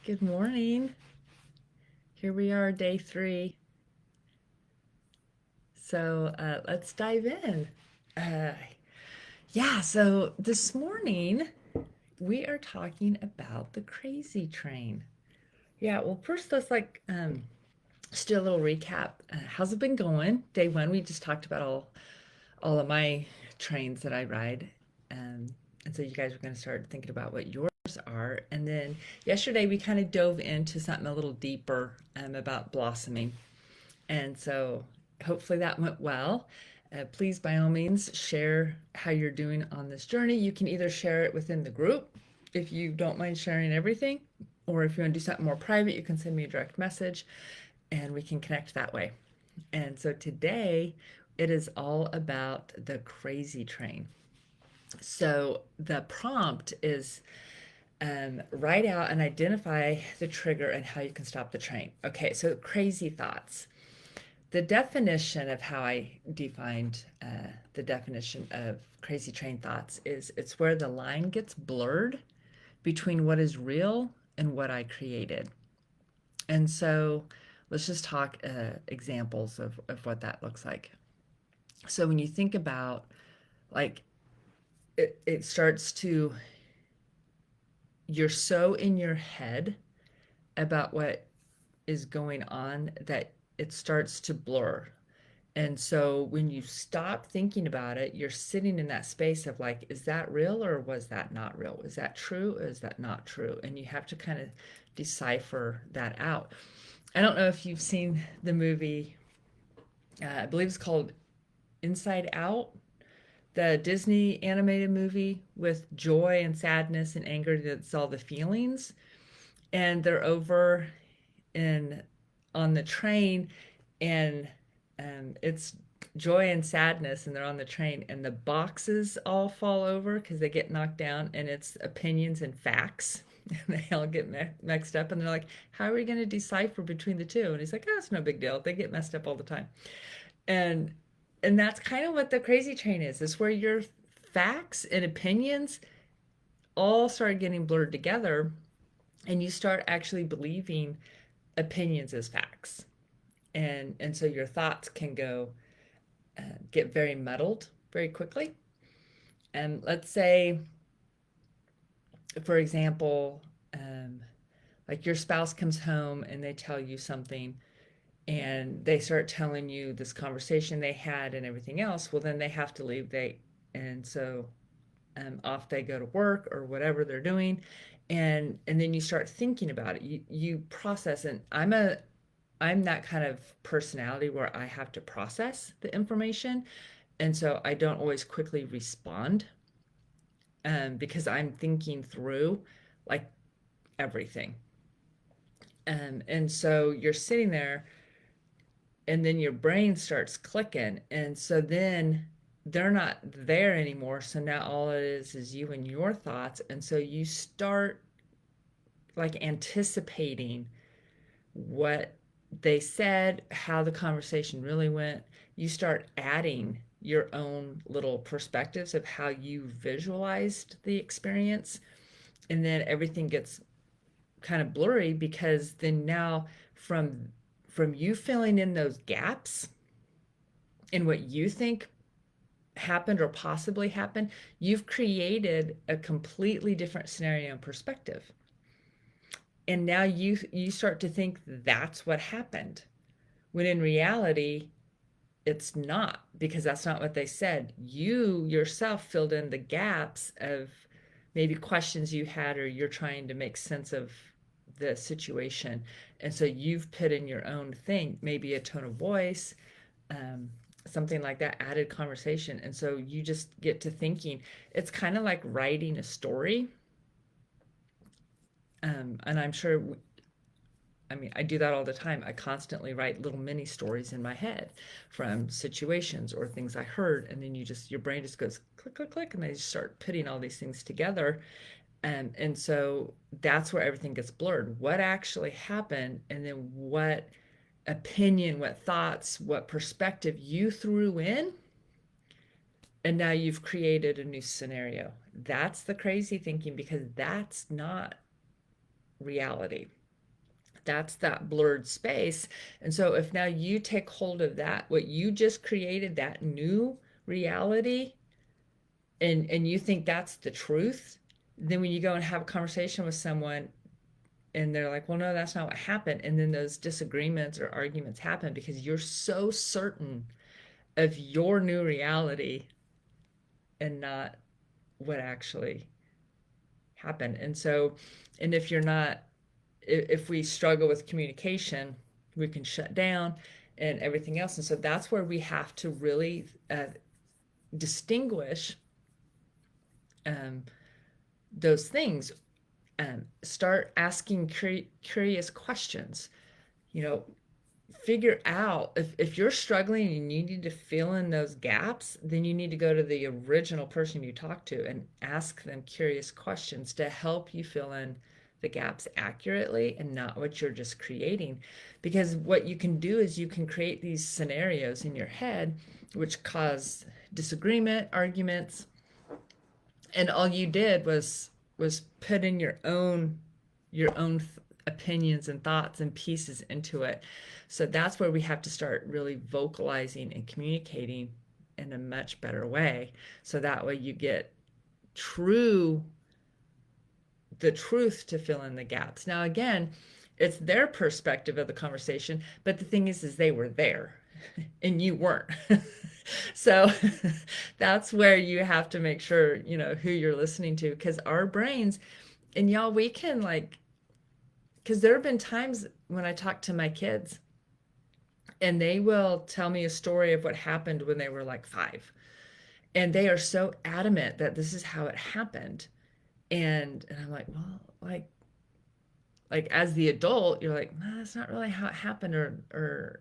Good morning. Here we are, day 3. So let's dive in. Uh, so this morning we are talking about the crazy train. Well, first let's just do a little recap. How's it been going? Day 1, we just talked about all of my trains that I ride. Um, and so you guys are going to start thinking about what yours are. And then yesterday we kind of dove into something a little deeper about blossoming. And so hopefully that went well. Please, by all means, share how you're doing on this journey. You can either share it within the group if you don't mind sharing everything, or if you want to do something more private, you can send me a direct message and we can connect that way. And so today it is all about the crazy train. So the prompt is write out and identify the trigger and how you can stop the train. Okay, so crazy thoughts. The definition of how I defined the definition of crazy train thoughts is it's where the line gets blurred between what is real and what I created. And so let's just talk examples of what that looks like. So when you think about like it starts to, you're so in your head about what is going on that it starts to blur. And so when you stop thinking about it, you're sitting in that space of like, is that real or was that not real? Is that true or is that not true? And you have to kind of decipher that out. I don't know if you've seen the movie, I believe it's called Inside Out, the Disney animated movie with joy and sadness and anger. That's all the feelings. And they're over in on the train, and it's joy and sadness, and they're on the train, and the boxes all fall over because they get knocked down, and it's opinions and facts. And they all get mixed up, and they're like, how are we going to decipher between the two? And he's like, oh, it's no big deal, they get messed up all the time. And and that's kind of what the crazy train is where your facts and opinions all start getting blurred together, and you start actually believing opinions as facts. And so your thoughts can go get very muddled very quickly. And let's say, for example, like your spouse comes home and they tell you something, and they start telling you this conversation they had and everything else. Well, then they have to leave. And so off they go to work or whatever they're doing, and then you start thinking about it. You process, and I'm that kind of personality where I have to process the information. And so I don't always quickly respond, because I'm thinking through like everything. And so you're sitting there, and then your brain starts clicking. And so then they're not there anymore. So now all it is you and your thoughts. And so you start like anticipating what they said, how the conversation really went. You start adding your own little perspectives of how you visualized the experience. And then everything gets kind of blurry, because then now from you filling in those gaps in what you think happened or possibly happened, you've created a completely different scenario and perspective. And now you start to think that's what happened, when in reality it's not, because that's not what they said. You yourself filled in the gaps of maybe questions you had, or you're trying to make sense of the situation. And so you've put in your own thing, maybe a tone of voice, um, something like that, added conversation. And so you just get to thinking. It's kind of like writing a story. And I'm sure, I mean, I do that all the time. I constantly write little mini stories in my head from situations or things I heard. And then your brain just goes click, click, click, and they just start putting all these things together. And so that's where everything gets blurred. What actually happened, and then what opinion, what thoughts, what perspective you threw in. And now you've created a new scenario. That's the crazy thinking, because that's not reality. That's that blurred space. And so if now you take hold of that, what you just created, that new reality, and you think that's the truth, then when you go and have a conversation with someone and they're like, well, no, that's not what happened, and then those disagreements or arguments happen because you're so certain of your new reality and not what actually happened. And so, and if you're not, if we struggle with communication, we can shut down and everything else. And so that's where we have to really distinguish um, those things. Start asking curious questions. You know, figure out if you're struggling and you need to fill in those gaps, then you need to go to the original person you talked to and ask them curious questions to help you fill in the gaps accurately and not what you're just creating. Because what you can do is you can create these scenarios in your head which cause disagreement, arguments, and all you did was put in your own opinions and thoughts and pieces into it. So that's where we have to start really vocalizing and communicating in a much better way. So that way you get true the truth to fill in the gaps. Now again, it's their perspective of the conversation, but the thing is they were there and you weren't. So that's where you have to make sure, who you're listening to, because our brains, and y'all, we can like, because there have been times when I talk to my kids and they will tell me a story of what happened when they were like 5. And they are so adamant that this is how it happened. And I'm like, well, like as the adult, you're like, no, that's not really how it happened, or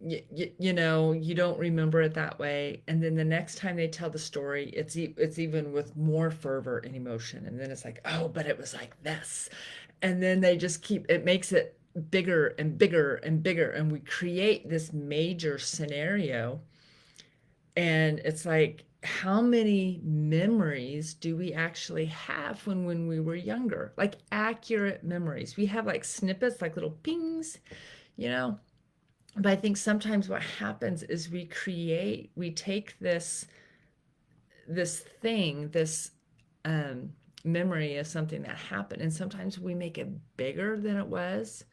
you don't remember it that way. And then the next time they tell the story, it's even with more fervor and emotion. And then it's like, oh, but it was like this. And then they just keep, it makes it bigger and bigger and bigger. And we create this major scenario. And it's like, how many memories do we actually have when we were younger? Like accurate memories. We have like snippets, like little pings, you know? But I think sometimes what happens is we take this thing, this memory of something that happened, and sometimes we make it bigger than it was.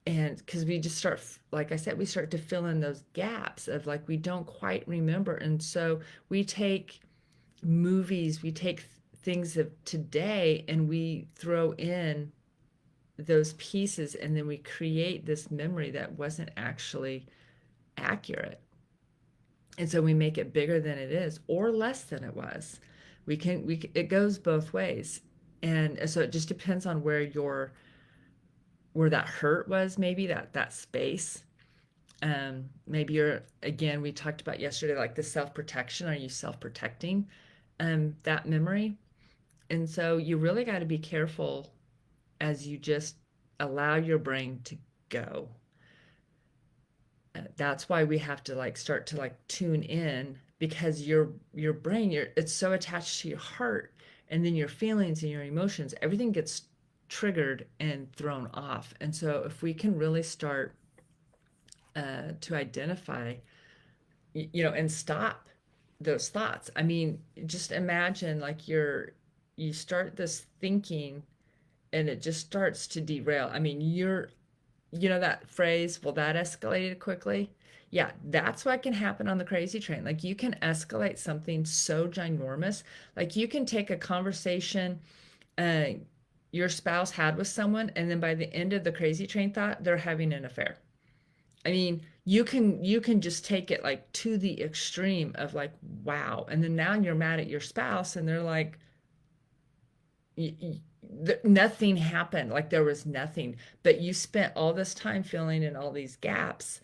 And because we just start, like I said, we start to fill in those gaps of like we don't quite remember. And so we take movies, we take things of today, and we throw in those pieces, and then we create this memory that wasn't actually accurate. And so we make it bigger than it is or less than it was. It goes both ways. And so it just depends on where that hurt was, maybe that space. Maybe you're, again, we talked about yesterday, like the self-protection. Are you self-protecting that memory? And so you really got to be careful as you just allow your brain to go. That's why we have to like start to like tune in, because your brain, it's so attached to your heart, and then your feelings and your emotions, everything gets triggered and thrown off. And so if we can really start to identify, and stop those thoughts. I mean, just imagine like you start this thinking and it just starts to derail. I mean, that phrase, well, that escalated quickly. Yeah, that's what can happen on the crazy train. Like you can escalate something so ginormous. Like you can take a conversation uh, your spouse had with someone, and then by the end of the crazy train thought, they're having an affair. I mean, you can just take it like to the extreme of like, wow. And then now you're mad at your spouse, and they're like, nothing happened, like there was nothing, but you spent all this time filling in all these gaps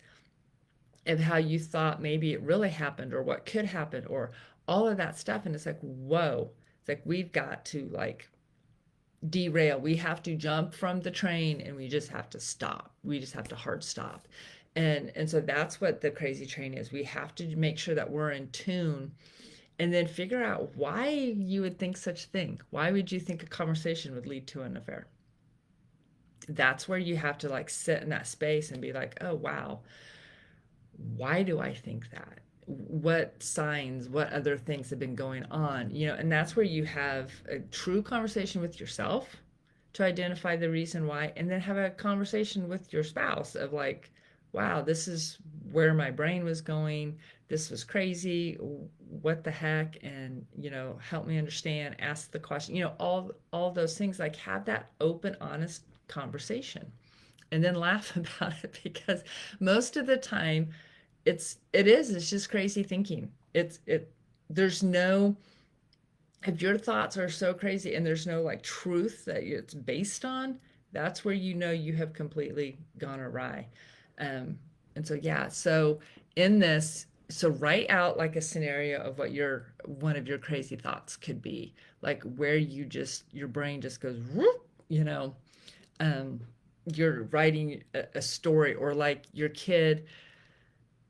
of how you thought maybe it really happened or what could happen or all of that stuff. And it's like, whoa, it's like we've got to like derail, we have to jump from the train, and we just have to stop, we just have to hard stop. And so that's what the crazy train is. We have to make sure that we're in tune, and then figure out why you would think such a thing. Why would you think a conversation would lead to an affair? That's where you have to like sit in that space and be like, oh wow, why do I think that? What signs, what other things have been going on? And that's where you have a true conversation with yourself to identify the reason why, and then have a conversation with your spouse of like, wow, this is where my brain was going. This was crazy. What the heck? And, help me understand, ask the question, all those things, like have that open, honest conversation and then laugh about it because most of the time it's just crazy thinking. There's no, if your thoughts are so crazy and there's no like truth that it's based on, that's where you have completely gone awry. um and so yeah, so in this, so write out like a scenario of what your one of your crazy thoughts could be, like where your brain just goes whoop, um you're writing a story, or like your kid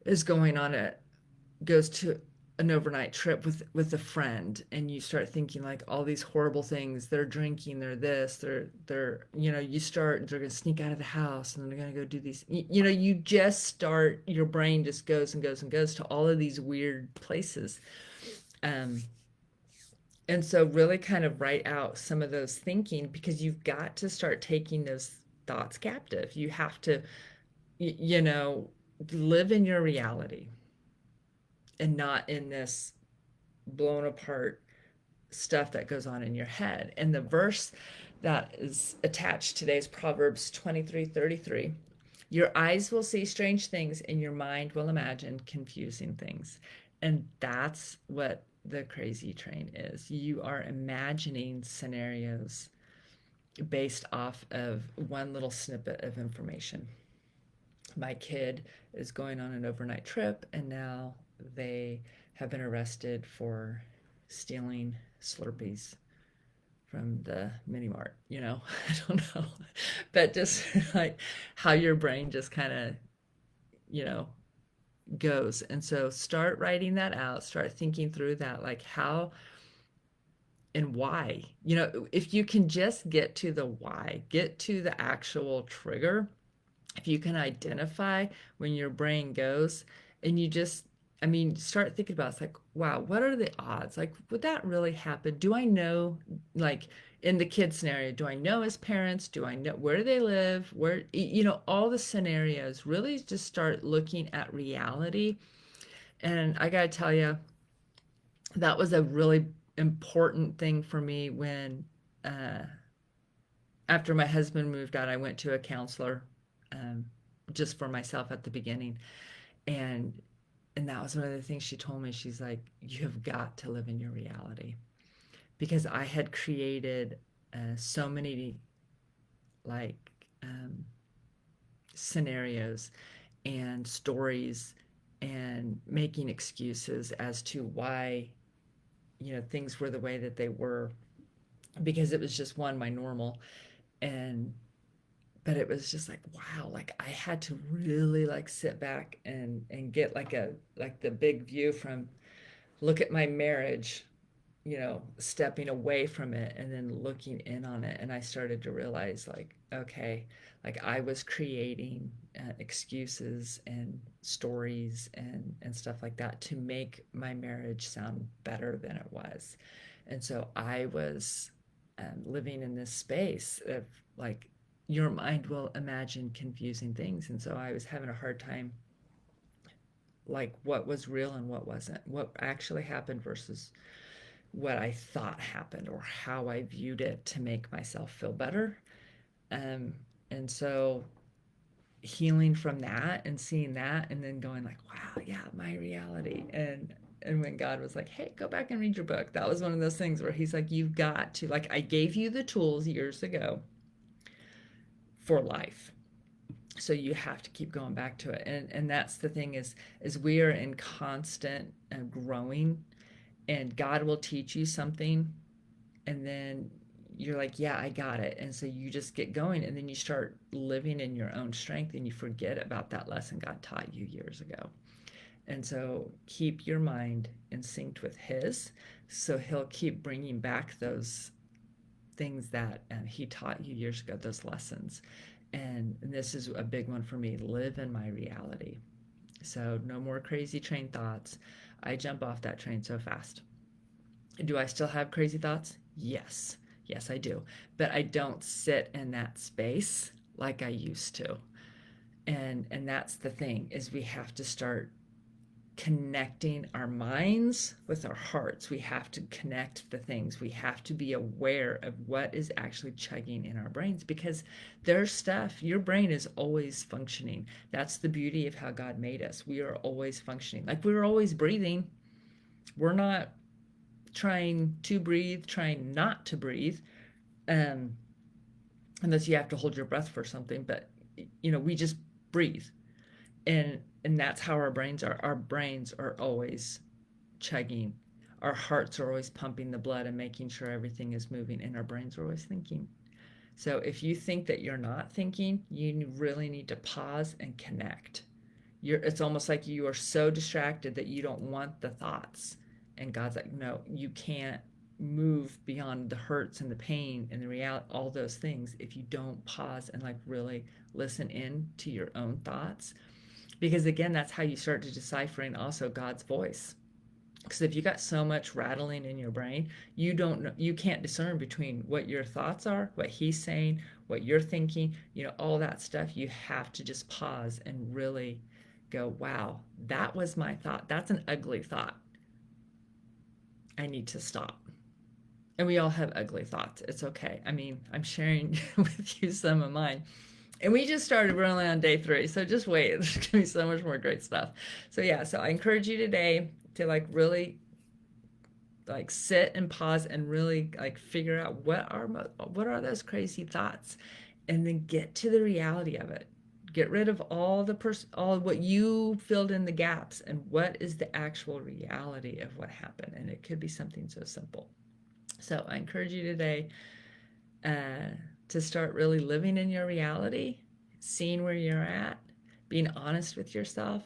is going on a goes to an overnight trip with a friend, and you start thinking like all these horrible things. They're drinking, they're this, they're you start, they're gonna sneak out of the house and they're gonna go do these, you just start, your brain just goes and goes and goes to all of these weird places. um and so really kind of write out some of those thinking, because you've got to start taking those thoughts captive. You have to, you know live in your reality and not in this blown apart stuff that goes on in your head. And the verse that is attached today is Proverbs 23:33. Your eyes will see strange things and your mind will imagine confusing things. And that's what the crazy train is. You are imagining scenarios based off of one little snippet of information. My kid is going on an overnight trip, and now they have been arrested for stealing Slurpees from the mini mart. I don't know, but just like how your brain just kind of, you know, goes. And so start writing that out, start thinking through that, like how and why. If you can just get to the why, get to the actual trigger, if you can identify when your brain goes, and you just, I mean, start thinking about it, it's like, wow, what are the odds? Like, would that really happen? Do I know, like in the kid scenario, do I know his parents? Do I know where do they live? Where, all the scenarios, really just start looking at reality. And I got to tell you, that was a really important thing for me when, uh, after my husband moved out, I went to a counselor, um, just for myself at the beginning. And that was one of the things she told me. She's like, you have got to live in your reality, because I had created so many like scenarios and stories and making excuses as to why things were the way that they were, because it was just one, my normal. And but it was just like, wow, like I had to really like sit back and get like the big view from, look at my marriage, stepping away from it and then looking in on it. And I started to realize, like, okay, like I was creating excuses and stories and stuff like that to make my marriage sound better than it was. And so I was living in this space of like, your mind will imagine confusing things. And so I was having a hard time, like what was real and what wasn't, what actually happened versus what I thought happened, or how I viewed it to make myself feel better. Um, and so healing from that and seeing that, and then going like, wow, yeah, my reality. And when God was like, hey, go back and read your book, that was one of those things where he's like, you've got to, like, I gave you the tools years ago for life, so you have to keep going back to it. And that's the thing, is we are in constant growing, and God will teach you something, and then you're like, yeah, I got it. And so you just get going, and then you start living in your own strength, and you forget about that lesson God taught you years ago. And so keep your mind in sync with his, so he'll keep bringing back those things that he taught you years ago, those lessons. And this is a big one for me: live in my reality. So no more crazy train thoughts. I jump off that train so fast. Do I still have crazy thoughts? Yes. Yes, I do. But I don't sit in that space like I used to. And that's the thing, is we have to start connecting our minds with our hearts. We have to connect the things. We have to be aware of what is actually chugging in our brains, because there's stuff. Your brain is always functioning. That's the beauty of how God made us. We are always functioning. Like, we're always breathing. We're not trying to breathe, trying not to breathe, um, unless you have to hold your breath for something. But we just breathe, and that's how our brains are. Our brains are always chugging. Our hearts are always pumping the blood and making sure everything is moving, and our brains are always thinking. So if you think that you're not thinking, you really need to pause and connect. It's almost like you are so distracted that you don't want the thoughts. And God's like, no, you can't move beyond the hurts and the pain and the reality, all those things, if you don't pause and like really listen in to your own thoughts. Because again, that's how you start to deciphering also God's voice. Because if you got so much rattling in your brain, you can't discern between what your thoughts are, what he's saying, what you're thinking, all that stuff. You have to just pause and really go, wow, that was my thought. That's an ugly thought. I need to stop. And we all have ugly thoughts. It's okay. I mean, I'm sharing with you some of mine. And we just started rolling on day 3, so just wait. There's going to be so much more great stuff. So yeah, so I encourage you today to like really like sit and pause and really like figure out what are those crazy thoughts, and then get to the reality of it. Get rid of all what you filled in the gaps, and what is the actual reality of what happened. And it could be something so simple. So I encourage you today to start really living in your reality, seeing where you're at, being honest with yourself,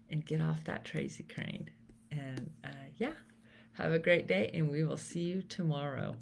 and get off that crazy train. And yeah, have a great day, and we will see you tomorrow.